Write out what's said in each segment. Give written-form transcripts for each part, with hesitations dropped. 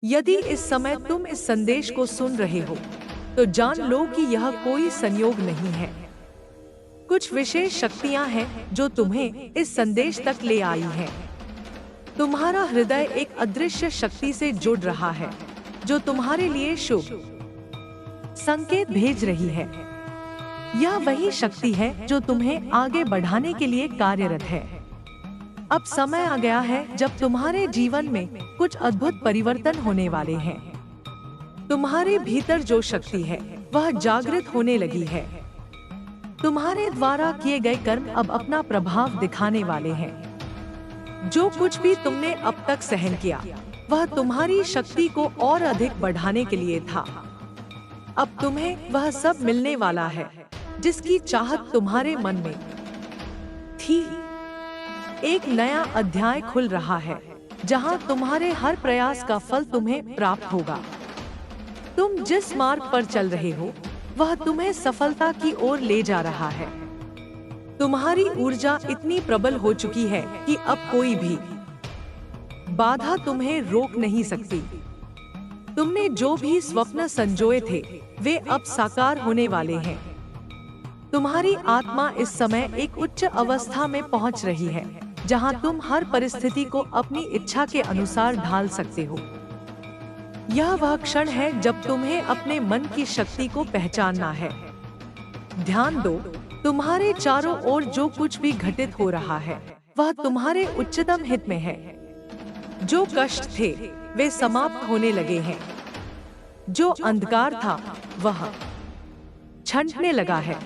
यदि इस समय तुम इस संदेश को सुन रहे हो, तो जान लो कि यह कोई संयोग नहीं है। कुछ विशेष शक्तियां हैं जो तुम्हें इस संदेश तक ले आई हैं। तुम्हारा हृदय एक अदृश्य शक्ति से जुड़ रहा है, जो तुम्हारे लिए शुभ संकेत भेज रही है। यह वही शक्ति है जो तुम्हें आगे बढ़ाने के लिए कार्यरत है। अब समय आ गया है जब तुम्हारे जीवन में कुछ अद्भुत परिवर्तन होने वाले हैं। तुम्हारे भीतर जो शक्ति है वह जागृत होने लगी है। तुम्हारे द्वारा किए गए कर्म अब अपना प्रभाव दिखाने वाले हैं। जो कुछ भी तुमने अब तक सहन किया, वह तुम्हारी शक्ति को और अधिक बढ़ाने के लिए था। अब तुम्हें वह सब मिलने वाला है जिसकी चाहत तुम्हारे मन में थी। एक नया अध्याय खुल रहा है जहां तुम्हारे हर प्रयास का फल तुम्हें प्राप्त होगा। तुम जिस मार्ग पर चल रहे हो वह तुम्हें सफलता की ओर ले जा रहा है। तुम्हारी ऊर्जा इतनी प्रबल हो चुकी है कि अब कोई भी बाधा तुम्हें रोक नहीं सकती। तुमने जो भी स्वप्न संजोए थे वे अब साकार होने वाले हैं। तुम्हारी आत्मा इस समय एक उच्च अवस्था में पहुंच रही है जहां तुम हर परिस्थिति को अपनी इच्छा के अनुसार ढाल सकते हो। यह वह क्षण है जब तुम्हें अपने मन की शक्ति को पहचानना है। ध्यान दो, तुम्हारे चारों ओर जो कुछ भी घटित हो रहा है वह तुम्हारे उच्चतम हित में है। जो कष्ट थे वे समाप्त होने लगे हैं। जो अंधकार था वह छंटने लगा है।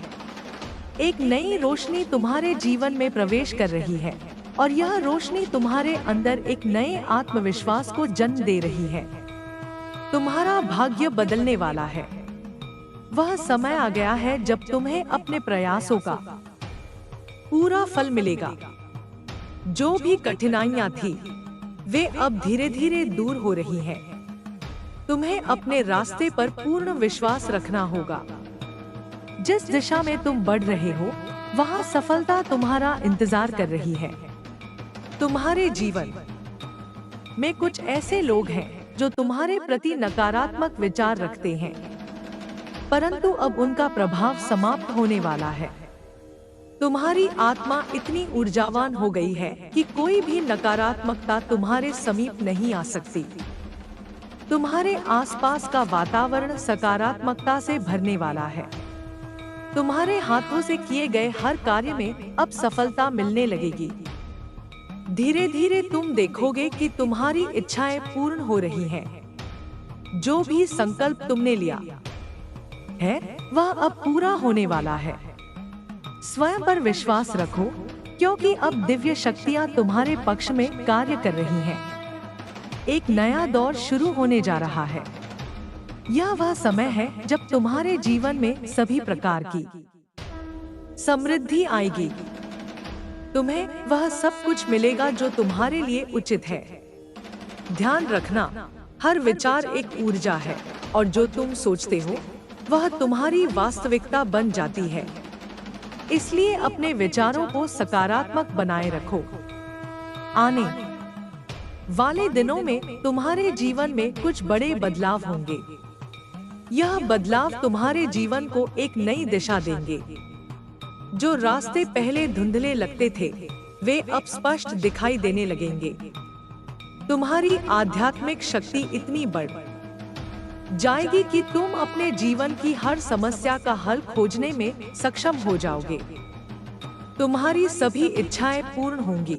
एक नई रोशनी तुम्हारे जीवन में प्रवेश कर रही है और यह रोशनी तुम्हारे अंदर एक नए आत्मविश्वास को जन्म दे रही है। तुम्हारा भाग्य बदलने वाला है। वह समय आ गया है जब तुम्हें अपने प्रयासों का पूरा फल मिलेगा। जो भी कठिनाइयां थी वे अब धीरे धीरे दूर हो रही हैं। तुम्हें अपने रास्ते पर पूर्ण विश्वास रखना होगा। जिस दिशा में तुम बढ़ रहे हो वहां सफलता तुम्हारा इंतजार कर रही है। तुम्हारे जीवन में कुछ ऐसे लोग हैं जो तुम्हारे प्रति नकारात्मक विचार रखते हैं, परंतु अब उनका प्रभाव समाप्त होने वाला है। तुम्हारी आत्मा इतनी ऊर्जावान हो गई है कि कोई भी नकारात्मकता तुम्हारे समीप नहीं आ सकती। तुम्हारे आसपास का वातावरण सकारात्मकता से भरने वाला है। तुम्हारे हाथों से किए गए हर कार्य में अब सफलता मिलने लगेगी। धीरे धीरे तुम देखोगे कि तुम्हारी इच्छाएं पूर्ण हो रही हैं। जो भी संकल्प तुमने लिया है वह अब पूरा होने वाला है। स्वयं पर विश्वास रखो, क्योंकि अब दिव्य शक्तियां तुम्हारे पक्ष में कार्य कर रही हैं। एक नया दौर शुरू होने जा रहा है। यह वह समय है जब तुम्हारे जीवन में सभी प्रकार की समृद्धि आएगी। तुम्हें वह सब कुछ मिलेगा जो तुम्हारे लिए उचित है। ध्यान रखना, हर विचार एक ऊर्जा है और जो तुम सोचते हो वह तुम्हारी वास्तविकता बन जाती है। इसलिए अपने विचारों को सकारात्मक बनाए रखो। आने वाले दिनों में तुम्हारे जीवन में कुछ बड़े बदलाव होंगे। यह बदलाव तुम्हारे जीवन को एक नई दिशा देंगे। जो रास्ते पहले धुंधले लगते थे वे अब स्पष्ट दिखाई देने लगेंगे। तुम्हारी आध्यात्मिक शक्ति इतनी बढ़ जाएगी कि तुम अपने जीवन की हर समस्या का हल खोजने में सक्षम हो जाओगे। तुम्हारी सभी इच्छाएं पूर्ण होंगी।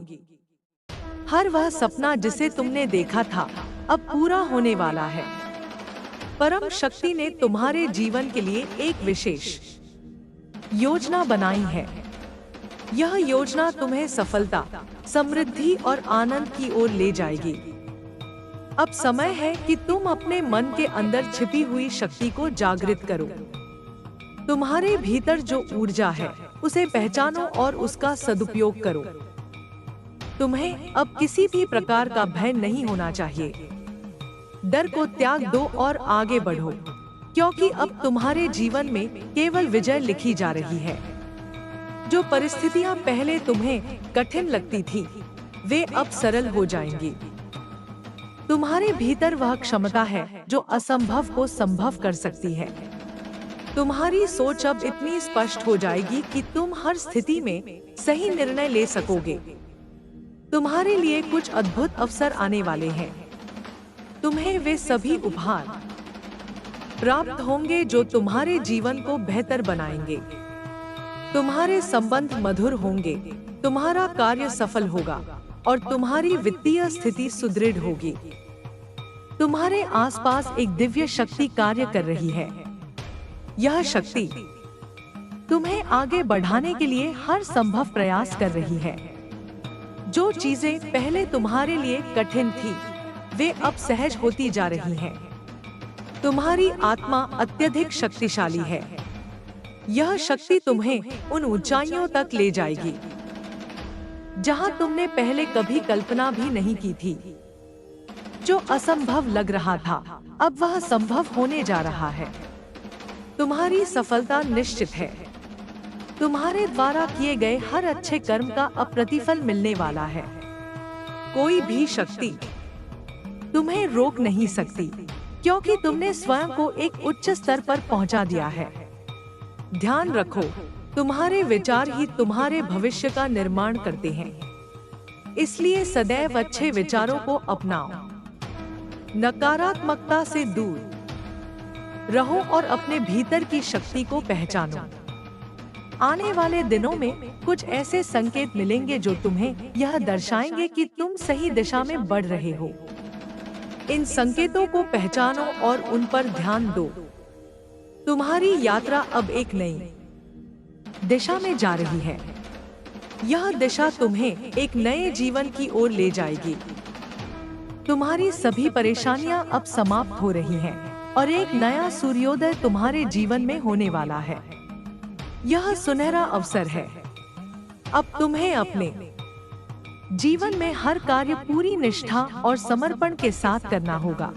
हर वह सपना जिसे तुमने देखा था अब पूरा होने वाला है। परम शक्ति ने तुम्हारे जीवन के लिए एक विशेष योजना बनाई है। यह योजना तुम्हें सफलता, समृद्धि और आनंद की ओर ले जाएगी। अब समय है कि तुम अपने मन के अंदर छिपी हुई शक्ति को जागृत करो। तुम्हारे भीतर जो ऊर्जा है उसे पहचानो और उसका सदुपयोग करो। तुम्हें अब किसी भी प्रकार का भय नहीं होना चाहिए। डर को त्याग दो और आगे बढ़ो, क्योंकि अब तुम्हारे जीवन में केवल विजय लिखी जा रही है। जो परिस्थितियां पहले तुम्हें कठिन लगती थी वे अब सरल हो जाएंगी। तुम्हारे भीतर वह क्षमता है जो असंभव को संभव कर सकती है। तुम्हारी सोच अब इतनी स्पष्ट हो जाएगी कि तुम हर स्थिति में सही निर्णय ले सकोगे। तुम्हारे लिए कुछ अद्भुत अवसर आने वाले हैं। तुम्हें वे सभी उपहार प्राप्त होंगे जो तुम्हारे जीवन को बेहतर बनाएंगे। तुम्हारे संबंध मधुर होंगे, तुम्हारा कार्य सफल होगा और तुम्हारी वित्तीय स्थिति सुदृढ़ होगी। तुम्हारे आसपास एक दिव्य शक्ति कार्य कर रही है। यह शक्ति तुम्हें आगे बढ़ाने के लिए हर संभव प्रयास कर रही है। जो चीजें पहले तुम्हारे लिए कठिन थी, वे अब सहज होती जा रही हैं। तुम्हारी आत्मा अत्यधिक शक्तिशाली है। यह शक्ति तुम्हें उन ऊंचाइयों तक ले जाएगी जहां तुमने पहले कभी कल्पना भी नहीं की थी। जो असंभव लग रहा था, अब वह संभव होने जा रहा है। तुम्हारी सफलता निश्चित है। तुम्हारे द्वारा किए गए हर अच्छे कर्म का अब प्रतिफल मिलने वाला है। कोई भी शक्ति तुम्हें रोक नहीं सकती, क्योंकि तुमने स्वयं को एक उच्च स्तर पर पहुंचा दिया है। ध्यान रखो, तुम्हारे विचार ही तुम्हारे भविष्य का निर्माण करते हैं। इसलिए सदैव अच्छे विचारों को अपनाओ। नकारात्मकता से दूर रहो और अपने भीतर की शक्ति को पहचानो। आने वाले दिनों में कुछ ऐसे संकेत मिलेंगे जो तुम्हें यह दर्शाएंगे कि तुम सही दिशा में बढ़ रहे हो। इन संकेतों को पहचानो और उन पर ध्यान दो। तुम्हारी यात्रा अब एक नई दिशा में जा रही है। यह दिशा तुम्हें एक नए जीवन की ओर ले जाएगी। तुम्हारी सभी परेशानियां अब समाप्त हो रही हैं और एक नया सूर्योदय तुम्हारे जीवन में होने वाला है। यह सुनहरा अवसर है। अब तुम्हें अपने जीवन में हर कार्य पूरी निष्ठा और समर्पण के साथ करना होगा।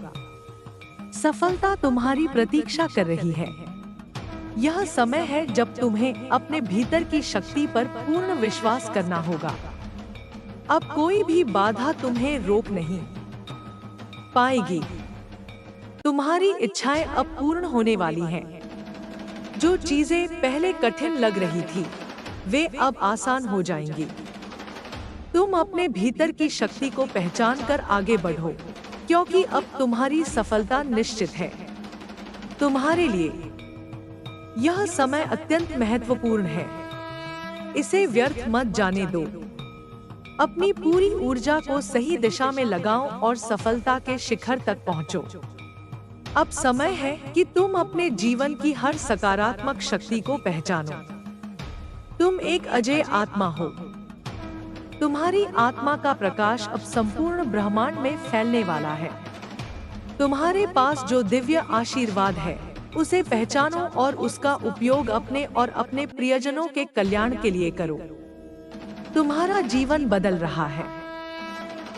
सफलता तुम्हारी प्रतीक्षा कर रही है। यह समय है जब तुम्हें अपने भीतर की शक्ति पर पूर्ण विश्वास करना होगा। अब कोई भी बाधा तुम्हें रोक नहीं पाएगी। तुम्हारी इच्छाएं अब पूर्ण होने वाली हैं। जो चीजें पहले कठिन लग रही थी, वे अब आसान हो जाएंगी। तुम अपने भीतर की शक्ति को पहचान कर आगे बढ़ो, क्योंकि अब तुम्हारी सफलता निश्चित है। तुम्हारे लिए यह समय अत्यंत महत्वपूर्ण है। इसे व्यर्थ मत जाने दो। अपनी पूरी ऊर्जा को सही दिशा में लगाओ और सफलता के शिखर तक पहुंचो। अब समय है कि तुम अपने जीवन की हर सकारात्मक शक्ति को पहचानो। तुम एक अजेय आत्मा हो। तुम्हारी आत्मा का प्रकाश अब संपूर्ण ब्रह्मांड में फैलने वाला है। तुम्हारे पास जो दिव्य आशीर्वाद है, उसे पहचानो और उसका उपयोग अपने और अपने प्रियजनों के कल्याण के लिए करो। तुम्हारा जीवन बदल रहा है।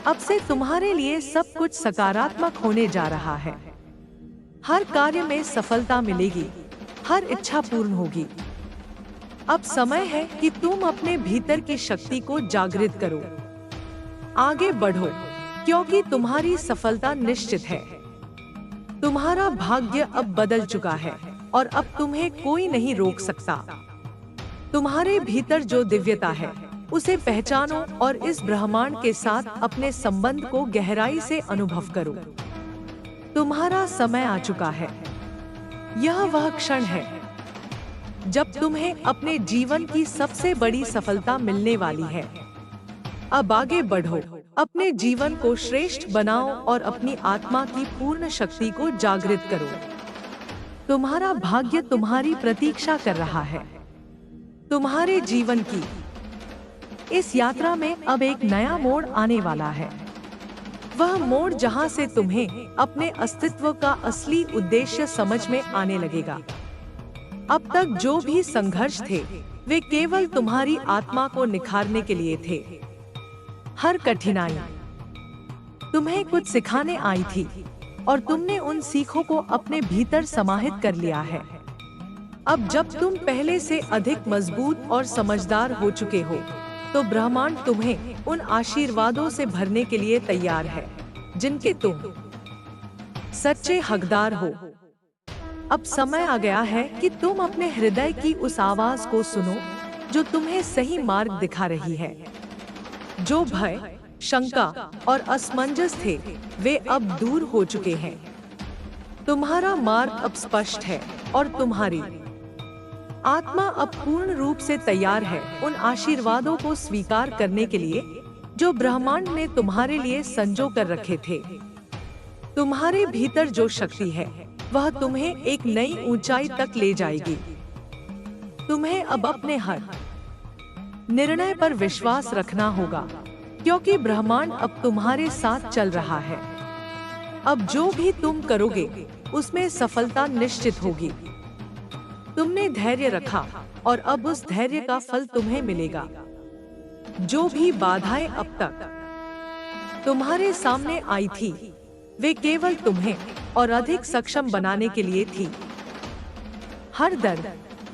अब से तुम्हारे लिए सब कुछ सकारात्मक होने जा रहा है। हर कार्य में सफलता मिलेगी, हर इच्छा पूर्ण होगी। अब समय है कि तुम अपने भीतर की शक्ति को जागृत करो। आगे बढ़ो, क्योंकि तुम्हारी सफलता निश्चित है। तुम्हारा भाग्य अब बदल चुका है और अब तुम्हें कोई नहीं रोक सकता। तुम्हारे भीतर जो दिव्यता है, उसे पहचानो और इस ब्रह्मांड के साथ अपने संबंध को गहराई से अनुभव करो। तुम्हारा समय आ चुका है। यह वह क्षण है जब तुम्हें अपने जीवन की सबसे बड़ी सफलता मिलने वाली है। अब आगे बढ़ो, अपने जीवन को श्रेष्ठ बनाओ और अपनी आत्मा की पूर्ण शक्ति को जागृत करो। तुम्हारा भाग्य तुम्हारी प्रतीक्षा कर रहा है। तुम्हारे जीवन की इस यात्रा में अब एक नया मोड़ आने वाला है। वह मोड़ जहां से तुम्हें अपने अस्तित्व का असली उद्देश्य समझ में आने लगेगा। अब तक जो भी संघर्ष थे, वे केवल तुम्हारी आत्मा को निखारने के लिए थे। हर कठिनाई तुम्हें कुछ सिखाने आई थी और तुमने उन सीखों को अपने भीतर समाहित कर लिया है। अब जब तुम पहले से अधिक मजबूत और समझदार हो चुके हो, तो ब्रह्मांड तुम्हें उन आशीर्वादों से भरने के लिए तैयार है जिनके तुम सच्चे हकदार हो। अब समय आ गया है कि तुम अपने हृदय की उस आवाज को सुनो जो तुम्हें सही मार्ग दिखा रही है। जो भय, शंका और असमंजस थे, वे अब दूर हो चुके हैं। तुम्हारा मार्ग अब स्पष्ट है और तुम्हारी आत्मा अब पूर्ण रूप से तैयार है उन आशीर्वादों को स्वीकार करने के लिए जो ब्रह्मांड ने तुम्हारे लिए संजो कर रखे थे। तुम्हारे भीतर जो शक्ति है वह तुम्हें एक नई ऊंचाई तक ले जाएगी। तुम्हें अब अपने हर निर्णय पर विश्वास रखना होगा, क्योंकि ब्रह्मांड अब तुम्हारे साथ चल रहा है। अब जो भी तुम करोगे उसमें सफलता निश्चित होगी। तुमने धैर्य रखा और अब उस धैर्य का फल तुम्हें मिलेगा। जो भी बाधाएं अब तक तुम्हारे सामने आई थी, वे केवल तुम्हें और अधिक सक्षम बनाने के लिए थी। हर दर्द,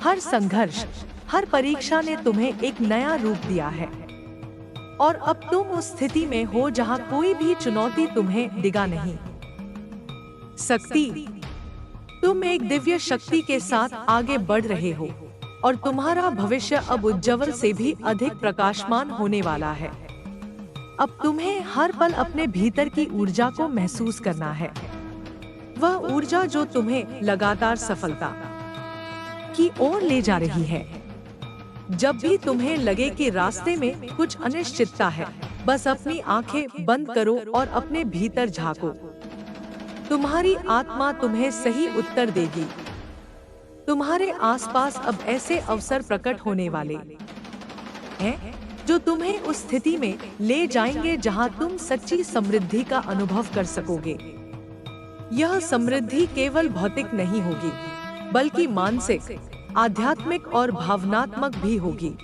हर संघर्ष, हर परीक्षा ने तुम्हें एक नया रूप दिया है और अब तुम उस स्थिति में हो जहां कोई भी चुनौती तुम्हें डिगा नहीं सकती। तुम एक दिव्य शक्ति के साथ आगे बढ़ रहे हो और तुम्हारा भविष्य अब उज्जवल से भी अधिक प्रकाशमान होने वाला है। अब तुम्हें हर पल अपने भीतर की ऊर्जा को महसूस करना है, वह ऊर्जा जो तुम्हें लगातार सफलता की ओर ले जा रही है। जब भी तुम्हें लगे कि रास्ते में कुछ अनिश्चितता है, बस अपनी आंखें बंद करो और अपने भीतर झांको। तुम्हारी आत्मा तुम्हें सही उत्तर देगी। तुम्हारे आसपास अब ऐसे अवसर प्रकट होने वाले हैं जो तुम्हें उस स्थिति में ले जाएंगे जहां तुम सच्ची समृद्धि का अनुभव कर सकोगे। यह समृद्धि केवल भौतिक नहीं होगी, बल्कि मानसिक, आध्यात्मिक और भावनात्मक भी होगी।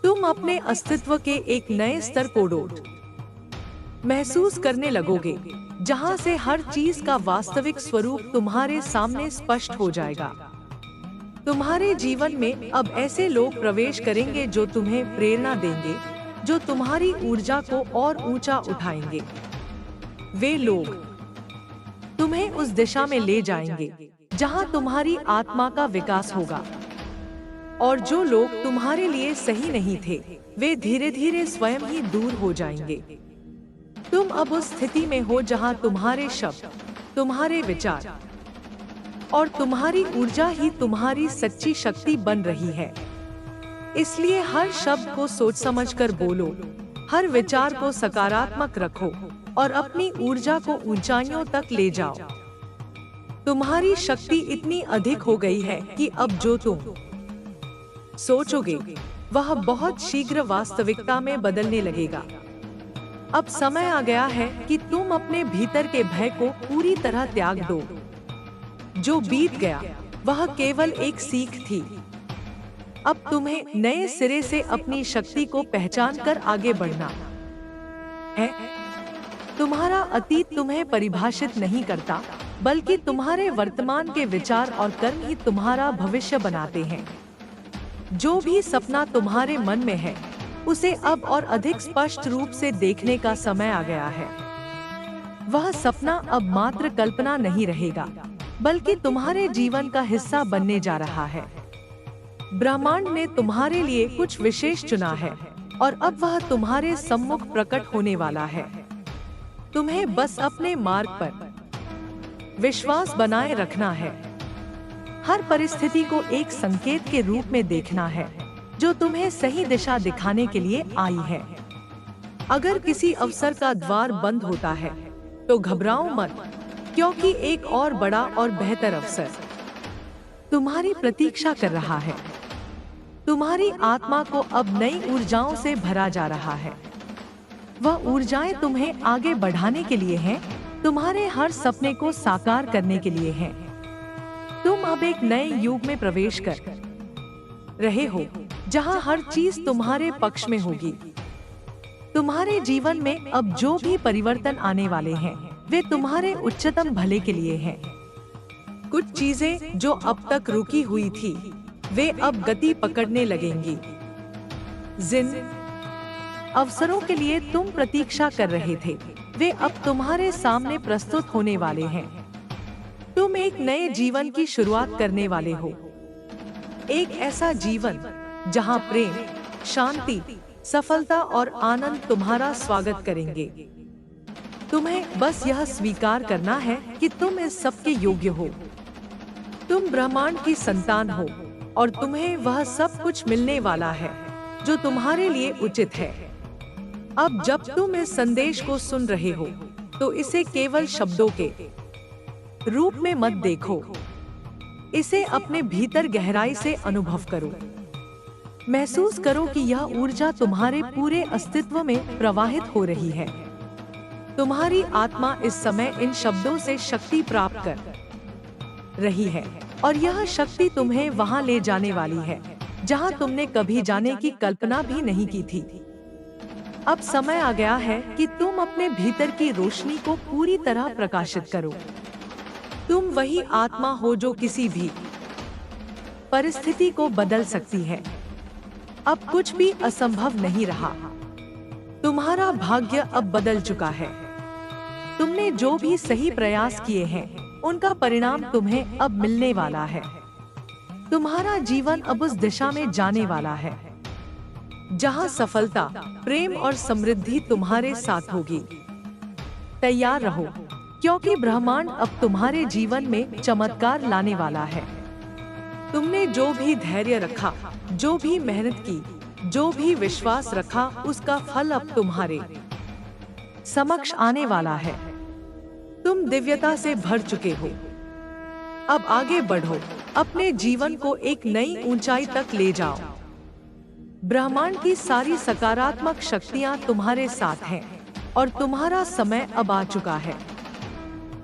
तुम अपने अस्तित्व के एक नए स्तर को महसूस करने लगोगे, जहां से हर चीज का वास्तविक स्वरूप तुम्हारे सामने स्पष्ट हो जाएगा। तुम्हारे जीवन में अब ऐसे लोग प्रवेश करेंगे जो तुम्हें प्रेरणा देंगे, जो तुम्हारी ऊर्जा को और ऊंचा उठाएंगे। वे लोग तुम्हें उस दिशा में ले जाएंगे जहां तुम्हारी आत्मा का विकास होगा। और जो लोग तुम्हारे लिए सही नहीं थे, वे धीरे धीरे स्वयं ही दूर हो जाएंगे। तुम अब उस स्थिति में हो जहां तुम्हारे शब्द, तुम्हारे विचार और तुम्हारी ऊर्जा ही तुम्हारी सच्ची शक्ति बन रही है। इसलिए हर शब्द को सोच समझकर बोलो, हर विचार को सकारात्मक रखो और अपनी ऊर्जा को ऊंचाइयों तक ले जाओ। तुम्हारी शक्ति इतनी अधिक हो गई है कि अब जो तुम सोचोगे वह बहुत शीघ्र वास्तविकता में बदलने लगेगा। अब समय आ गया है कि तुम अपने भीतर के भय को पूरी तरह त्याग दो। जो बीत गया वह केवल एक सीख थी। अब तुम्हें नए सिरे से अपनी शक्ति को पहचान कर आगे बढ़ना है। तुम्हारा अतीत तुम्हें परिभाषित नहीं करता, बल्कि तुम्हारे वर्तमान के विचार और कर्म ही तुम्हारा भविष्य बनाते हैं। जो भी सपना तुम्हारे मन में है, उसे अब और अधिक स्पष्ट रूप से देखने का समय आ गया है। वह सपना अब मात्र कल्पना नहीं रहेगा, बल्कि तुम्हारे जीवन का हिस्सा बनने जा रहा है। ब्रह्मांड ने तुम्हारे लिए कुछ विशेष चुना है और अब वह तुम्हारे सम्मुख प्रकट होने वाला है। तुम्हें बस अपने मार्ग पर विश्वास बनाए रखना है। हर परिस्थिति को एक संकेत के रूप में देखना है, जो तुम्हें सही दिशा दिखाने के लिए आई है। अगर किसी अवसर का द्वार बंद होता है, तो घबराओ मत, क्योंकि एक और बड़ा और बेहतर अवसर तुम्हारी प्रतीक्षा कर रहा है। तुम्हारी आत्मा को अब नई ऊर्जाओं से भरा जा रहा है। वह ऊर्जाएं तुम्हें आगे बढ़ाने के लिए हैं, तुम्हारे हर सपने को साकार करने के लिए हैं। तुम अब एक नए युग में प्रवेश कर रहे हो, जहां हर चीज तुम्हारे पक्ष में होगी। तुम्हारे जीवन में अब जो भी परिवर्तन आने वाले हैं, वे तुम्हारे उच्चतम भले के लिए हैं। कुछ चीजें जो अब तक रुकी हुई थी, वे अब गति पकड़ने लगेंगी। जिन अवसरों के लिए तुम प्रतीक्षा कर रहे थे, वे अब तुम्हारे सामने प्रस्तुत होने वाले हैं। तुम एक नए जीवन की शुरुआत करने वाले हो। एक ऐसा जीवन जहां प्रेम, शांति, सफलता और आनंद तुम्हारा स्वागत करेंगे। तुम्हें बस यह स्वीकार करना है कि तुम इस सब के योग्य हो। तुम ब्रह्मांड की संतान हो और तुम्हें वह सब कुछ मिलने वाला है जो तुम्हारे लिए उचित है। अब जब तुम इस संदेश को सुन रहे हो तो इसे केवल शब्दों के रूप में मत देखो। इसे अपने भीतर गहराई से अनुभव करो। महसूस करो कि यह ऊर्जा तुम्हारे पूरे अस्तित्व में प्रवाहित हो रही है। तुम्हारी आत्मा इस समय इन शब्दों से शक्ति प्राप्त कर रही है और यह शक्ति तुम्हें वहां ले जाने वाली है जहां तुमने कभी जाने की कल्पना भी नहीं की थी। अब समय आ गया है कि तुम अपने भीतर की रोशनी को पूरी तरह प्रकाशित करो। तुम वही आत्मा हो जो किसी भी परिस्थिति को बदल सकती है। अब कुछ भी असंभव नहीं रहा। तुम्हारा भाग्य अब बदल चुका है। तुमने जो भी सही प्रयास किए हैं उनका परिणाम तुम्हें अब मिलने वाला है। तुम्हारा जीवन अब उस दिशा में जाने वाला है जहां सफलता, प्रेम और समृद्धि तुम्हारे साथ होगी। तैयार रहो, क्योंकि ब्रह्मांड अब तुम्हारे जीवन में चमत्कार लाने वाला है। तुमने जो भी धैर्य रखा, जो भी मेहनत की, जो भी विश्वास रखा, उसका फल अब तुम्हारे समक्ष आने वाला है। तुम दिव्यता से भर चुके हो। अब आगे बढ़ो, अपने जीवन को एक नई ऊंचाई तक ले जाओ। ब्रह्मांड की सारी सकारात्मक शक्तियां तुम्हारे साथ हैं और तुम्हारा समय अब आ चुका है।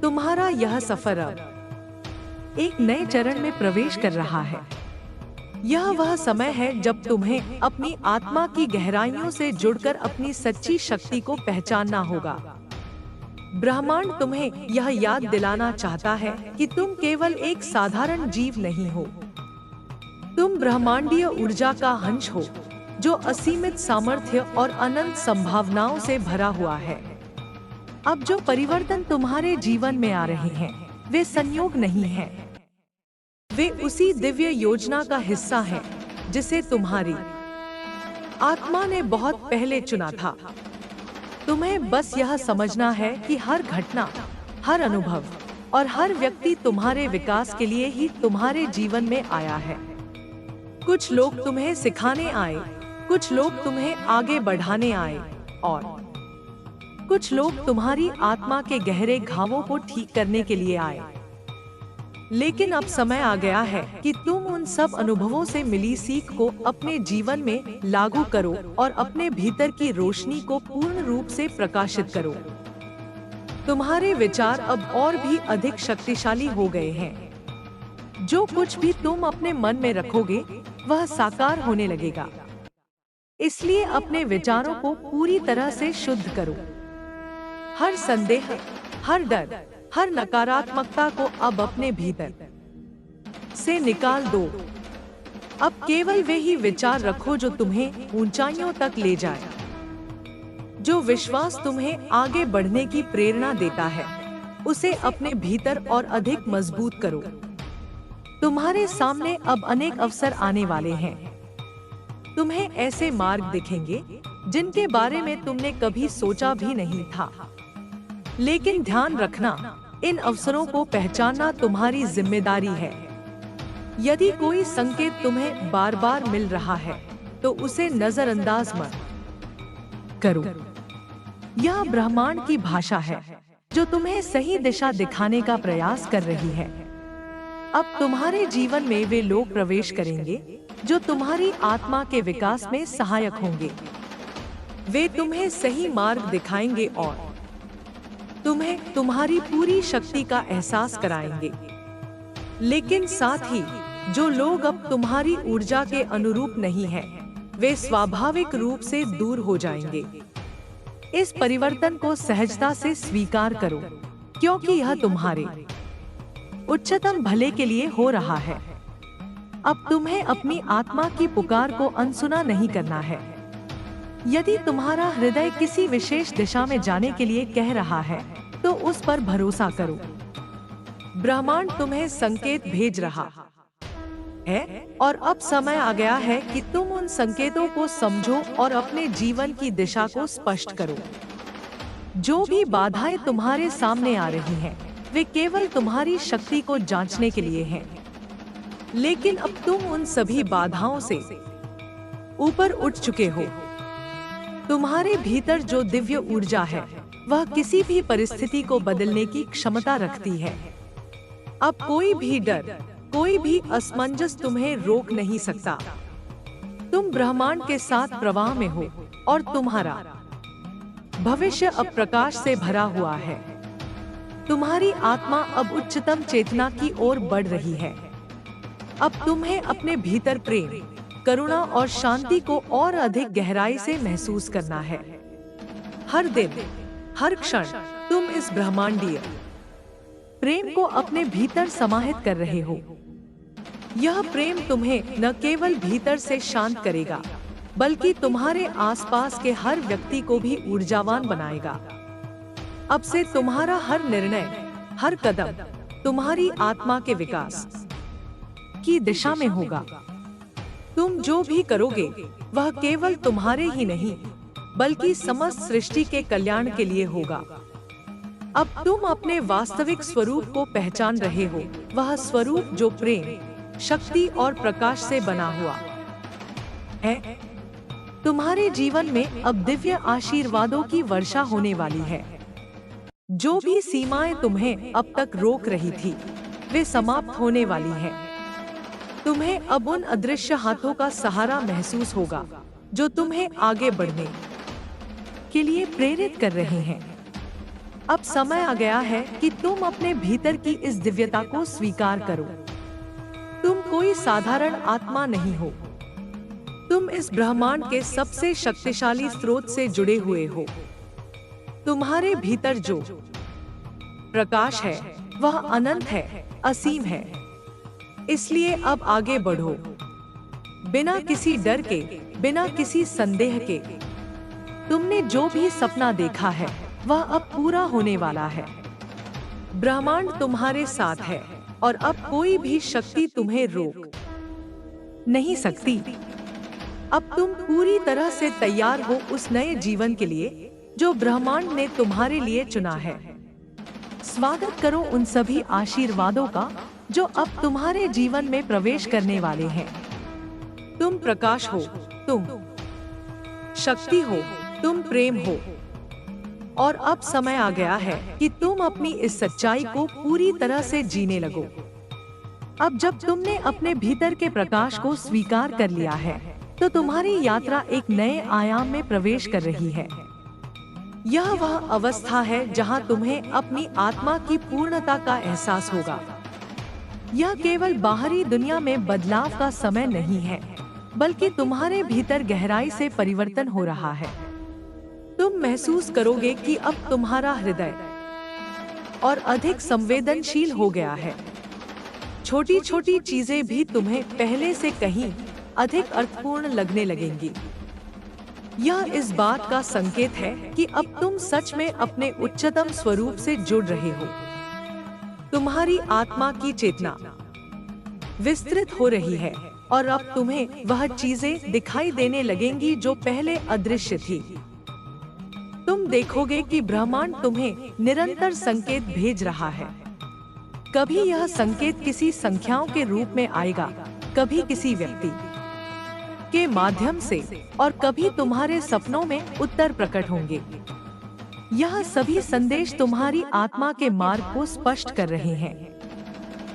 तुम्हारा यह सफर अब एक नए चरण में प्रवेश कर रहा है। यह वह समय है जब तुम्हें अपनी आत्मा की गहराइयों से जुड़कर अपनी सच्ची शक्ति को पहचानना होगा। ब्रह्मांड तुम्हें यह याद दिलाना चाहता है कि तुम केवल एक साधारण जीव नहीं हो। तुम ब्रह्मांडीय ऊर्जा का अंश हो जो असीमित सामर्थ्य और अनंत संभावनाओं से भरा हुआ है। अब जो परिवर्तन तुम्हारे जीवन में आ रहे हैं वे संयोग नहीं हैं। वे उसी दिव्य योजना का हिस्सा हैं जिसे तुम्हारी आत्मा ने बहुत पहले चुना था। तुम्हें बस यह समझना है कि हर घटना, हर अनुभव और हर व्यक्ति तुम्हारे विकास के लिए ही तुम्हारे जीवन में आया है। कुछ लोग तुम्हें सिखाने आए, कुछ लोग तुम्हें आगे बढ़ाने आए और कुछ लोग तुम्हारी आत्मा के गहरे घावों को ठीक करने के लिए आए। लेकिन अब समय आ गया है कि तुम उन सब अनुभवों से मिली सीख को अपने जीवन में लागू करो और अपने भीतर की रोशनी को पूर्ण रूप से प्रकाशित करो। तुम्हारे विचार अब और भी अधिक शक्तिशाली हो गए हैं। जो कुछ भी तुम अपने मन में रखोगे वह साकार होने लगेगा। इसलिए अपने विचारों को पूरी तरह से शुद्ध करो। हर संदेह, हर डर, हर नकारात्मकता को अब अपने भीतर से निकाल दो। अब केवल वे ही विचार रखो जो तुम्हें ऊंचाइयों तक ले जाए। जो विश्वास तुम्हें आगे बढ़ने की प्रेरणा देता है उसे अपने भीतर और अधिक मजबूत करो। तुम्हारे सामने अब अनेक अवसर आने वाले हैं। तुम्हें ऐसे मार्ग दिखेंगे जिनके बारे में तुमने कभी सोचा भी नहीं था। लेकिन ध्यान रखना, इन अवसरों को पहचानना तुम्हारी जिम्मेदारी है। यदि कोई संकेत तुम्हें बार बार मिल रहा है तो उसे नजरअंदाज मत करो। यह ब्रह्मांड की भाषा है जो तुम्हें सही दिशा दिखाने का प्रयास कर रही है। अब तुम्हारे जीवन में वे लोग प्रवेश करेंगे जो तुम्हारी आत्मा के विकास में सहायक होंगे। वे तुम्हें सही मार्ग दिखाएंगे और तुम्हें तुम्हारी पूरी शक्ति का एहसास कराएंगे। लेकिन साथ ही जो लोग अब तुम्हारी ऊर्जा के अनुरूप नहीं हैं, वे स्वाभाविक रूप से दूर हो जाएंगे। इस परिवर्तन को सहजता से स्वीकार करो, क्योंकि यह तुम्हारे उच्चतम भले के लिए हो रहा है। अब तुम्हें अपनी आत्मा की पुकार को अनसुना नहीं करना है। यदि तुम्हारा हृदय किसी विशेष दिशा में जाने के लिए कह रहा है, तो उस पर भरोसा करो। ब्रह्मांड तुम्हें संकेत भेज रहा है और अब समय आ गया है कि तुम उन संकेतों को समझो और अपने जीवन की दिशा को स्पष्ट करो। जो भी बाधाएं तुम्हारे सामने आ रही हैं, वे केवल तुम्हारी शक्ति को जांचने के लिए हैं। लेकिन अब तुम उन सभी बाधाओं से ऊपर उठ चुके हो। तुम्हारे भीतर जो दिव्य ऊर्जा है, वह किसी भी परिस्थिति को बदलने की क्षमता रखती है। अब कोई भी डर, कोई भी असमंजस तुम्हें रोक नहीं सकता। तुम ब्रह्मांड के साथ प्रवाह में हो और तुम्हारा भविष्य अब प्रकाश से भरा हुआ है। तुम्हारी आत्मा अब उच्चतम चेतना की ओर बढ़ रही है। अब तुम्हें अपने भीतर प्रेम, करुणा और शांति को और अधिक गहराई से महसूस करना है। हर दिन, हर क्षण तुम इस ब्रह्मांडीय प्रेम को अपने भीतर समाहित कर रहे हो। यह प्रेम तुम्हें न केवल भीतर से शांत करेगा, बल्कि तुम्हारे आसपास के हर व्यक्ति को भी ऊर्जावान बनाएगा। अब से तुम्हारा हर निर्णय, हर कदम तुम्हारी आत्मा के विकास की दिशा में होगा। तुम जो भी करोगे, वह केवल तुम्हारे ही नहीं, बल्कि समस्त सृष्टि के कल्याण के लिए होगा। अब तुम अपने वास्तविक स्वरूप को पहचान रहे हो, वह स्वरूप जो प्रेम, शक्ति और प्रकाश से बना हुआ है। तुम्हारे जीवन में अब दिव्य आशीर्वादों की वर्षा होने वाली है। जो भी सीमाएं तुम्हें अब तक रोक रही थी, वे समाप्त होने वाली हैं। तुम्हें अब उन अदृश्य हाथों का सहारा महसूस होगा, जो तुम्हें आगे बढ़ने के लिए प्रेरित कर रहे हैं। अब समय आ गया है कि तुम अपने भीतर की इस दिव्यता को स्वीकार करो। तुम कोई साधारण आत्मा नहीं हो। तुम इस ब्रह्मांड के सबसे शक्तिशाली स्रोत से जुड़े हुए हो। तुम्हारे भीतर जो प्रकाश है, वह अनंत है, असीम है। इसलिए अब आगे बढ़ो, बिना किसी डर के, बिना किसी संदेह के। तुमने जो भी सपना देखा है, वह अब पूरा होने वाला है। ब्रह्मांड तुम्हारे साथ है और अब कोई भी शक्ति तुम्हें रोक नहीं सकती। अब तुम पूरी तरह से तैयार हो उस नए जीवन के लिए जो ब्रह्मांड ने तुम्हारे लिए चुना है। स्वागत करो उन सभी आशीर्वादों का जो अब तुम्हारे जीवन में प्रवेश करने वाले हैं। तुम प्रकाश हो, तुम शक्ति हो, तुम प्रेम हो। और अब समय आ गया है कि तुम अपनी इस सच्चाई को पूरी तरह से जीने लगो। अब जब तुमने अपने भीतर के प्रकाश को स्वीकार कर लिया है, तो तुम्हारी यात्रा एक नए आयाम में प्रवेश कर रही है। यह वह अवस्था है जहां तुम्हें अपनी आत्मा की पूर्णता का एहसास होगा। यह केवल बाहरी दुनिया में बदलाव का समय नहीं है, बल्कि तुम्हारे भीतर गहराई से परिवर्तन हो रहा है। तुम महसूस करोगे कि अब तुम्हारा हृदय और अधिक संवेदनशील हो गया है। छोटी छोटी चीजें भी तुम्हें पहले से कहीं अधिक अर्थपूर्ण लगने लगेंगी। यह इस बात का संकेत है कि अब तुम सच में अपने उच्चतम स्वरूप से जुड़ रहे हो। तुम्हारी आत्मा की चेतना विस्तृत हो रही है और अब तुम्हें वह चीजें दिखाई देने लगेंगी जो पहले अदृश्य थी। तुम देखोगे कि ब्रह्मांड तुम्हें निरंतर संकेत भेज रहा है। कभी यह संकेत किसी संख्याओं के रूप में आएगा, कभी किसी व्यक्ति के माध्यम से, और कभी तुम्हारे सपनों में उत्तर प्रकट होंगे। यह सभी संदेश तुम्हारी आत्मा के मार्ग को स्पष्ट कर रहे हैं।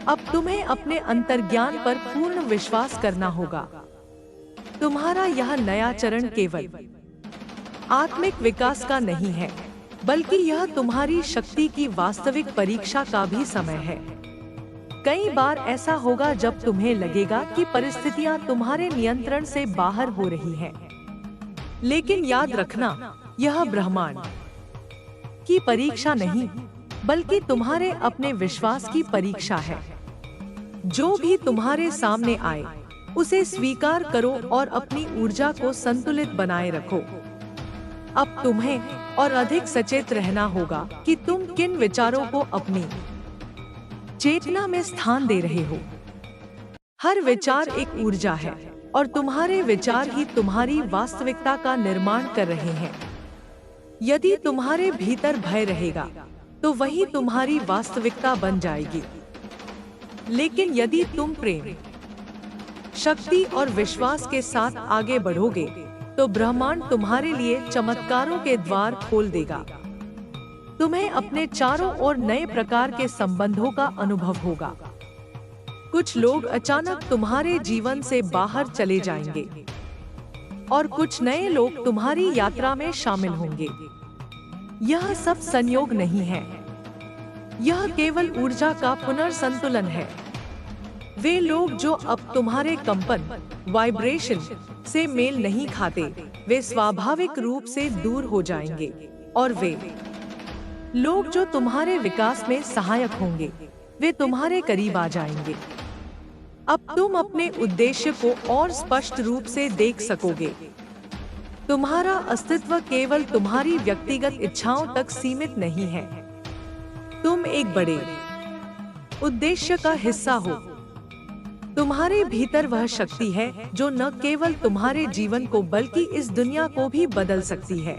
अब तुम्हें अपने अंतर्ज्ञान पर पूर्ण विश्वास करना होगा। तुम्हारा यह नया चरण केवल आत्मिक विकास का नहीं है, बल्कि यह तुम्हारी शक्ति की वास्तविक परीक्षा का भी समय है। कई बार ऐसा होगा जब तुम्हें लगेगा कि परिस्थितियां तुम्हारे नियंत्रण से बाहर हो रही हैं। लेकिन याद रखना, यह ब्रह्मांड की परीक्षा नहीं, बल्कि तुम्हारे अपने विश्वास की परीक्षा है। जो भी तुम्हारे सामने आए, उसे स्वीकार करो और अपनी ऊर्जा को संतुलित बनाए रखो। अब तुम्हें और अधिक सचेत रहना होगा कि तुम किन विचारों को अपनी चेतना में स्थान दे रहे हो। हर विचार एक ऊर्जा है और तुम्हारे विचार ही तुम्हारी वास्तविकता का निर्माण कर रहे हैं। यदि तुम्हारे भीतर भय रहेगा तो वही तुम्हारी वास्तविकता बन जाएगी। लेकिन यदि तुम प्रेम, शक्ति और विश्वास के साथ आगे बढ़ोगे तो ब्रह्मांड तुम्हारे लिए चमत्कारों के द्वार खोल देगा। तुम्हें अपने चारों ओर नए प्रकार के संबंधों का अनुभव होगा। कुछ लोग अचानक तुम्हारे जीवन से बाहर चले जाएंगे और कुछ नए लोग तुम्हारी यात्रा में शामिल होंगे। यह सब संयोग नहीं है, यह केवल ऊर्जा का पुनर्संतुलन है। वे लोग जो अब तुम्हारे कंपन, वाइब्रेशन से मेल नहीं खाते, वे स्वाभाविक रूप से दूर हो जाएंगे और वे लोग जो तुम्हारे विकास में सहायक होंगे, वे तुम्हारे करीब आ जाएंगे। अब तुम अपने उद्देश्य को और स्पष्ट रूप से देख सकोगे। तुम्हारा अस्तित्व केवल तुम्हारी व्यक्तिगत इच्छाओं तक सीमित नहीं है। तुम एक बड़े उद्देश्य का हिस्सा हो। तुम्हारे भीतर वह शक्ति है जो न केवल तुम्हारे जीवन को बल्कि इस दुनिया को भी बदल सकती है।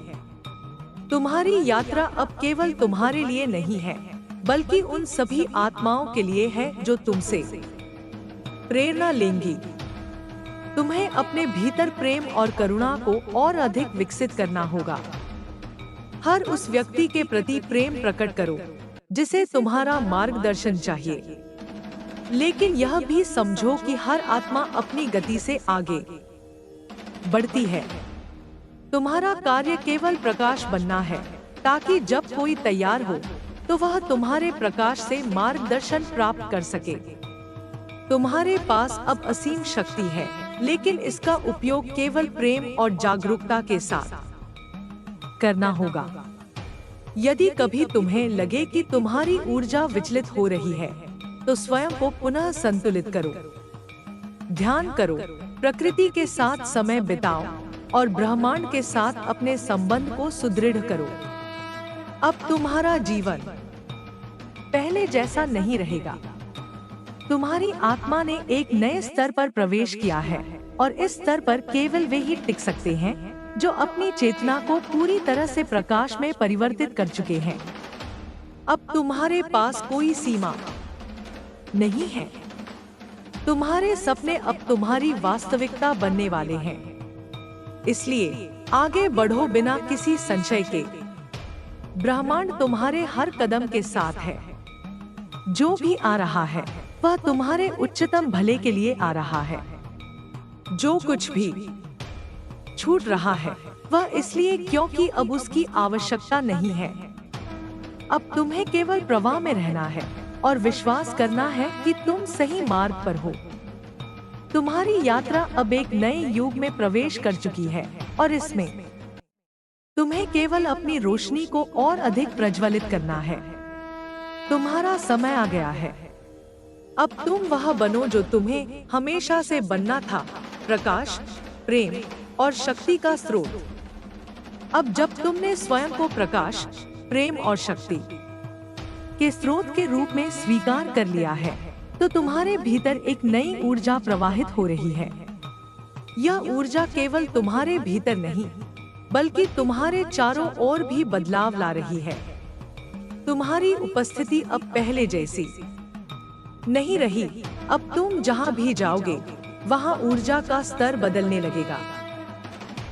तुम्हारी यात्रा अब केवल तुम्हारे लिए नहीं है, बल्कि उन सभी आत्माओं के लिए है जो तुमसे प्रेरणा लेंगी। तुम्हें अपने भीतर प्रेम और करुणा को और अधिक विकसित करना होगा। हर उस व्यक्ति के प्रति प्रेम प्रकट करो जिसे तुम्हारा मार्गदर्शन चाहिए, लेकिन यह भी समझो कि हर आत्मा अपनी गति से आगे बढ़ती है। तुम्हारा कार्य केवल प्रकाश बनना है, ताकि जब कोई तैयार हो तो वह तुम्हारे प्रकाश से मार्गदर्शन प्राप्त कर सके। तुम्हारे पास अब असीम शक्ति है, लेकिन इसका उपयोग केवल प्रेम और जागरूकता के साथ करना होगा। यदि कभी तुम्हें लगे कि तुम्हारी ऊर्जा विचलित हो रही है, तो स्वयं को पुनः संतुलित करो। ध्यान करो, प्रकृति के साथ समय बिताओ और ब्रह्मांड के साथ अपने संबंध को सुदृढ़ करो। अब तुम्हारा जीवन पहले जैसा नहीं रहेगा। तुम्हारी आत्मा ने एक नए स्तर पर प्रवेश किया है और इस स्तर पर केवल वे ही टिक सकते हैं जो अपनी चेतना को पूरी तरह से प्रकाश में परिवर्तित कर चुके हैं। अब तुम्हारे पास कोई सीमा नहीं है। तुम्हारे सपने अब तुम्हारी वास्तविकता बनने वाले हैं। इसलिए आगे बढ़ो बिना किसी संशय के। ब्रह्मांड तुम्हारे हर कदम के साथ है। जो भी आ रहा है वह तुम्हारे उच्चतम भले के लिए आ रहा है। जो कुछ भी छूट रहा है वह इसलिए क्योंकि अब उसकी आवश्यकता नहीं है। अब तुम्हें केवल प्रवाह में रहना है और विश्वास करना है कि तुम सही मार्ग पर हो। तुम्हारी यात्रा अब एक नए युग में प्रवेश कर चुकी है और इसमें तुम्हें केवल अपनी रोशनी को और अधिक प्रज्वलित करना है। तुम्हारा समय आ गया है। अब तुम वह बनो जो तुम्हें हमेशा से बनना था, प्रकाश, प्रेम और शक्ति का स्रोत। अब जब तुमने स्वयं को प्रकाश, प्रेम और शक्ति के स्रोत के रूप में स्वीकार कर लिया है, तो तुम्हारे भीतर एक नई ऊर्जा प्रवाहित हो रही है। यह ऊर्जा केवल तुम्हारे भीतर नहीं, बल्कि तुम्हारे चारों ओर भी बदलाव ला रही है। तुम्हारी उपस्थिति अब पहले जैसी नहीं रही। अब तुम जहां भी जाओगे, वहां ऊर्जा का स्तर बदलने लगेगा।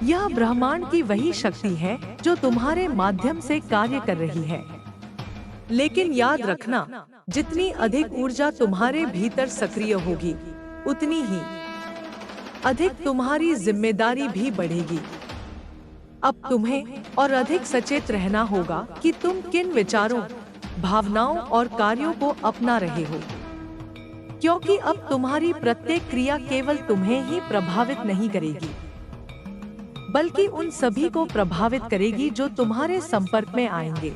यह ब्रह्मांड की वही शक्ति है जो तुम्हारे माध्यम से कार्य कर रही है। लेकिन याद रखना, जितनी अधिक ऊर्जा तुम्हारे भीतर सक्रिय होगी, उतनी ही अधिक तुम्हारी जिम्मेदारी भी बढ़ेगी। अब तुम्हें और अधिक सचेत रहना होगा कि तुम किन विचारों, भावनाओं और कार्यों को अपना रहे हो, क्योंकि अब तुम्हारी प्रत्येक क्रिया केवल तुम्हें ही प्रभावित नहीं करेगी, बल्कि उन सभी को प्रभावित करेगी जो तुम्हारे संपर्क में आएंगे।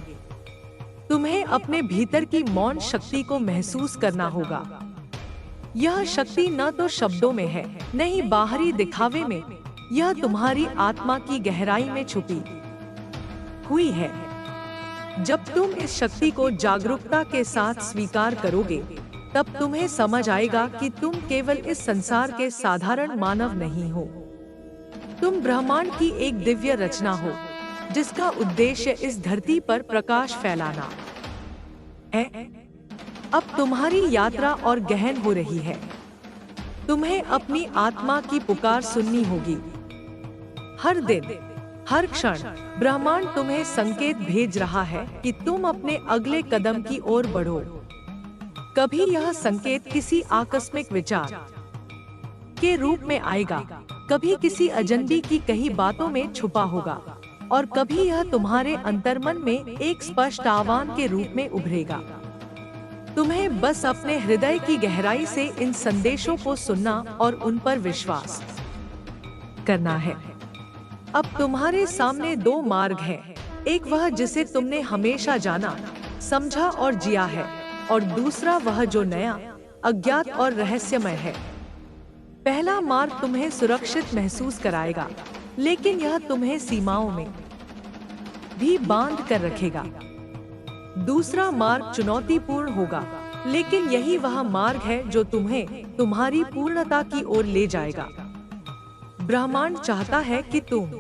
तुम्हें अपने भीतर की मौन शक्ति को महसूस करना होगा। यह शक्ति न तो शब्दों में है, न ही बाहरी दिखावे में। यह तुम्हारी आत्मा की गहराई में छुपी हुई है। जब तुम इस शक्ति को जागरूकता के साथ स्वीकार करोगे, तब तुम्हें समझ आएगा कि तुम केवल इस संसार के साधारण मानव नहीं हो। तुम ब्रह्मांड की एक दिव्य रचना हो, जिसका उद्देश्य इस धरती पर प्रकाश फैलाना है। अब तुम्हारी यात्रा और गहन हो रही है। तुम्हें अपनी आत्मा की पुकार सुननी होगी। हर दिन, हर क्षण ब्रह्मांड तुम्हें संकेत भेज रहा है कि तुम अपने अगले कदम की ओर बढ़ो। कभी यह संकेत किसी आकस्मिक विचार के रूप में आएगा, कभी किसी अजनबी की कही बातों में छुपा होगा, और कभी यह तुम्हारे अंतर्मन में एक स्पष्ट आह्वान के रूप में उभरेगा। तुम्हें बस अपने हृदय की गहराई से इन संदेशों को सुनना और उन पर विश्वास करना है। अब तुम्हारे सामने दो मार्ग हैं। एक वह जिसे तुमने हमेशा जाना, समझा और जिया है, और दूसरा वह जो नया, अज्ञात और रहस्यमय है। पहला मार्ग तुम्हें सुरक्षित महसूस कराएगा, लेकिन यह तुम्हें सीमाओं में भी बांध कर रखेगा। दूसरा मार्ग चुनौतीपूर्ण होगा, लेकिन यही वह मार्ग है जो तुम्हें तुम्हारी पूर्णता की ओर ले जाएगा। ब्रह्मांड चाहता है कि तुम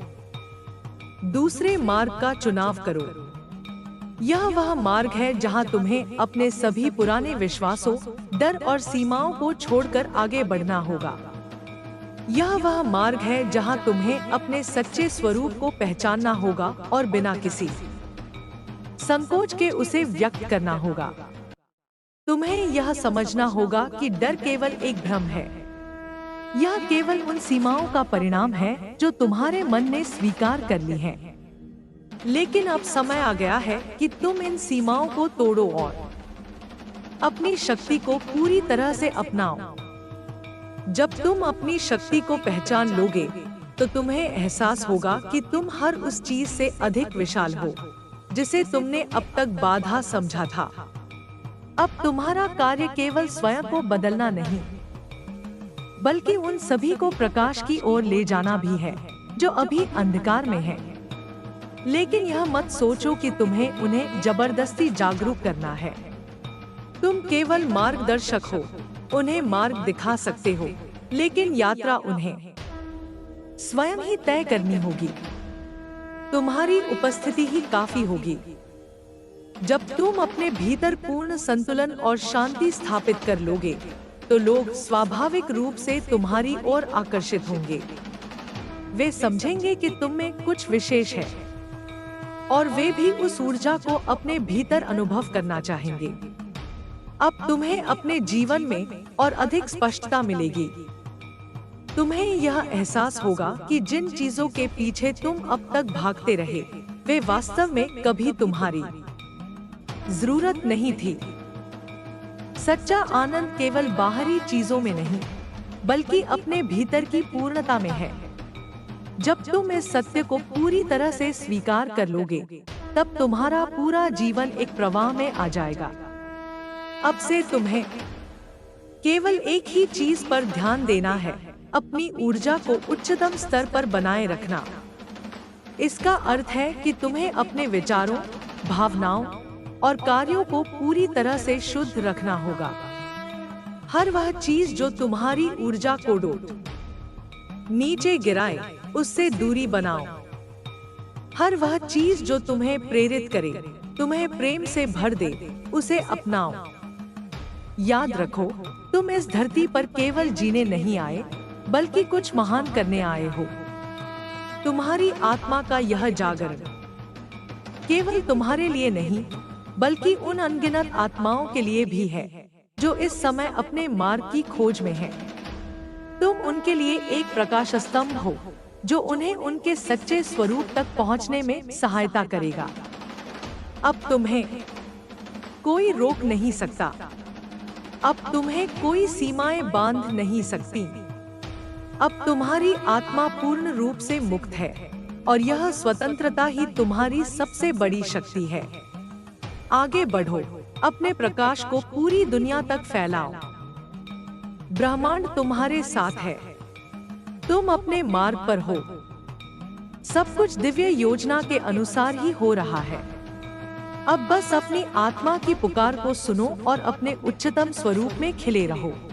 दूसरे मार्ग का चुनाव करो। यह वह मार्ग है जहां तुम्हें अपने सभी पुराने विश्वासों, डर और सीमाओं को छोड़कर आगे बढ़ना होगा। यह वह मार्ग है जहां तुम्हें अपने सच्चे स्वरूप को पहचानना होगा और बिना किसी संकोच के उसे व्यक्त करना होगा। तुम्हें यह समझना होगा कि डर केवल एक भ्रम है। यह केवल उन सीमाओं का परिणाम है जो तुम्हारे मन ने स्वीकार कर ली हैं। लेकिन अब समय आ गया है कि तुम इन सीमाओं को तोड़ो और अपनी शक्ति को पूरी तरह से अपनाओ। जब तुम अपनी शक्ति को पहचान लोगे, तो तुम्हें एहसास होगा कि तुम हर उस चीज से अधिक विशाल हो जिसे तुमने अब तक बाधा समझा था। अब तुम्हारा कार्य केवल स्वयं को बदलना नहीं, बल्कि उन सभी को प्रकाश की ओर ले जाना भी है जो अभी अंधकार में हैं। लेकिन यह मत सोचो कि तुम्हें उन्हें जबरदस्ती जागरूक करना है। तुम केवल मार्गदर्शक हो, उन्हें मार्ग दिखा सकते हो, लेकिन यात्रा उन्हें स्वयं ही तय करनी होगी। तुम्हारी उपस्थिति ही काफी होगी। जब तुम अपने भीतर पूर्ण संतुलन और शांति स्थापित कर लोगे, तो लोग स्वाभाविक रूप से तुम्हारी ओर आकर्षित होंगे। वे समझेंगे कि तुम में कुछ विशेष है, और वे भी उस ऊर्जा को अपने भीतर अनुभव करना चाहेंगे। अब तुम्हें अपने जीवन में और अधिक स्पष्टता मिलेगी। तुम्हें यह एहसास होगा कि जिन चीजों के पीछे तुम अब तक भागते रहे, वे वास्तव में कभी तुम्हारी जरूरत नहीं थी। सच्चा आनंद केवल बाहरी चीजों में नहीं, बल्कि अपने भीतर की पूर्णता में है। जब तुम इस सत्य को पूरी तरह से स्वीकार कर लोगे, तब तुम्हारा पूरा जीवन एक प्रवाह में आ जाएगा। अब से तुम्हें केवल एक ही चीज पर ध्यान देना है, अपनी ऊर्जा को उच्चतम स्तर पर बनाए रखना। इसका अर्थ है कि तुम्हें अपने विचारों, भावनाओं और कार्यों को पूरी तरह से शुद्ध रखना होगा। हर वह चीज जो तुम्हारी ऊर्जा को नीचे गिराए, उससे दूरी बनाओ। हर वह चीज जो तुम्हें प्रेरित करे, तुम्हें प्रेम से भर दे, उसे अपनाओ। याद रखो, तुम इस धरती पर केवल जीने नहीं आए, बल्कि कुछ महान करने आए हो। तुम्हारी आत्मा का यह जागरण केवल तुम्हारे लिए नहीं, बल्कि उन अनगिनत आत्माओं के लिए भी है जो इस समय अपने मार्ग की खोज में हैं। तुम उनके लिए एक प्रकाश स्तंभ हो, जो उन्हें उनके सच्चे स्वरूप तक पहुंचने में सहायता करेगा। अब तुम्हें कोई रोक नहीं सकता। अब तुम्हें कोई सीमाएं बांध नहीं सकती। अब तुम्हारी आत्मा पूर्ण रूप से मुक्त है, और यह स्वतंत्रता ही तुम्हारी सबसे बड़ी शक्ति है। आगे बढ़ो, अपने प्रकाश को पूरी दुनिया तक फैलाओ। ब्रह्मांड तुम्हारे साथ है। तुम अपने मार्ग पर हो। सब कुछ दिव्य योजना के अनुसार ही हो रहा है। अब बस अपनी आत्मा की पुकार को सुनो और अपने उच्चतम स्वरूप में खिले रहो।